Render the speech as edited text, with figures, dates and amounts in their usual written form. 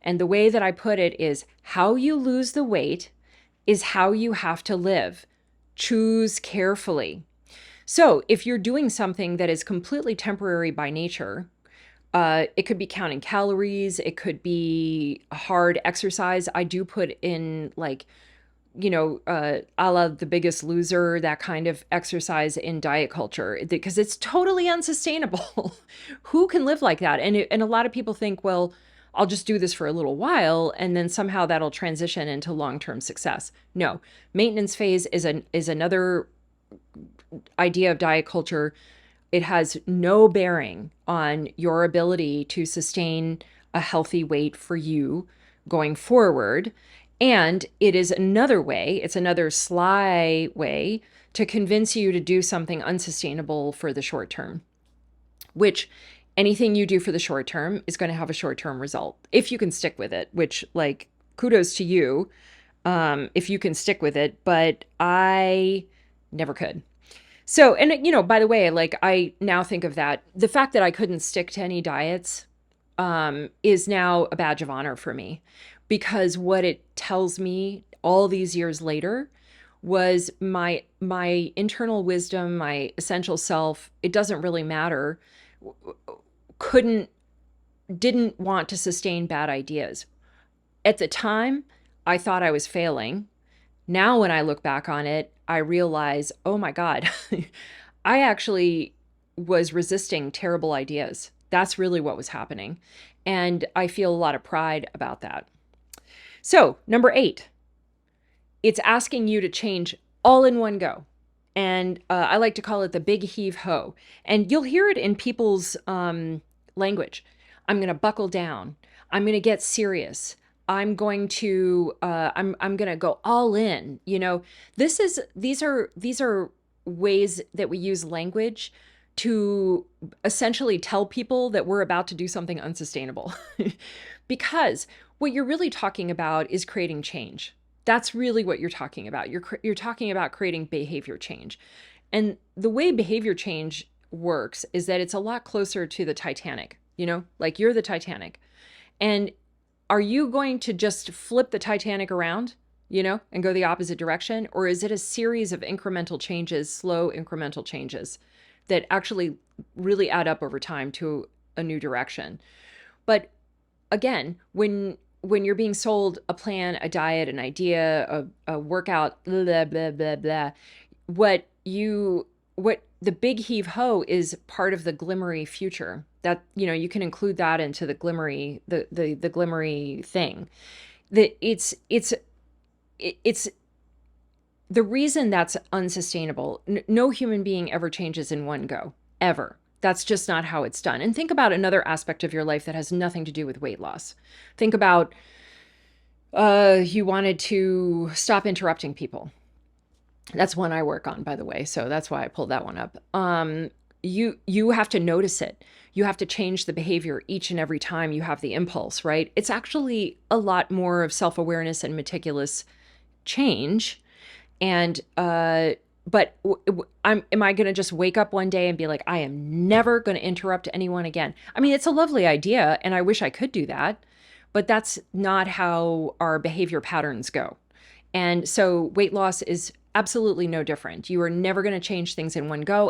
And the way that I put it is how you lose the weight is how you have to live. Choose carefully. So if you're doing something that is completely temporary by nature, it could be counting calories, it could be hard exercise. I do put in like, a la The Biggest Loser, that kind of exercise in diet culture, because it's totally unsustainable. Who can live like that? And a lot of people think, well, I'll just do this for a little while and then somehow that'll transition into long-term success. No, maintenance phase is another idea of diet culture. It has no bearing on your ability to sustain a healthy weight for you going forward. And it is another way, it's another sly way to convince you to do something unsustainable for the short term, which anything you do for the short term is going to have a short term result if you can stick with it, which, like, kudos to you if you can stick with it. But I never could. So, and by the way, like, I now think of that, the fact that I couldn't stick to any diets is now a badge of honor for me, because what it tells me all these years later was my internal wisdom, my essential self, it doesn't really matter, couldn't didn't want to sustain bad ideas. At the time, I thought I was failing. Now, when I look back on it, I realize, oh my God, I actually was resisting terrible ideas. That's really what was happening. And I feel a lot of pride about that. So, number 8, it's asking you to change all in one go. And I like to call it the big heave ho. And you'll hear it in people's language. I'm going to buckle down. I'm going to get serious. I'm going to I'm going to go all in. These are ways that we use language to essentially tell people that we're about to do something unsustainable. Because what you're really talking about is creating change. That's really what you're talking about. You're talking about creating behavior change. And the way behavior change works is that it's a lot closer to the Titanic, like you're the Titanic. And are you going to just flip the Titanic around, and go the opposite direction? Or is it a series of incremental changes, slow incremental changes that actually really add up over time to a new direction? But again, when you're being sold a plan, a diet, an idea, a workout, blah, blah, blah, blah, what the big heave ho is part of the glimmery future. That, you can include that into the glimmery, the glimmery thing. That it's the reason that's unsustainable. No human being ever changes in one go, ever. That's just not how it's done. And think about another aspect of your life that has nothing to do with weight loss. Think about you wanted to stop interrupting people. That's one I work on, by the way. So that's why I pulled that one up. You have to notice it. You have to change the behavior each and every time you have the impulse, right? It's actually a lot more of self-awareness and meticulous change. And but am I going to just wake up one day and be like, I am never going to interrupt anyone again? I mean, it's a lovely idea, and I wish I could do that, but that's not how our behavior patterns go. And so weight loss is absolutely no different. You are never going to change things in one go.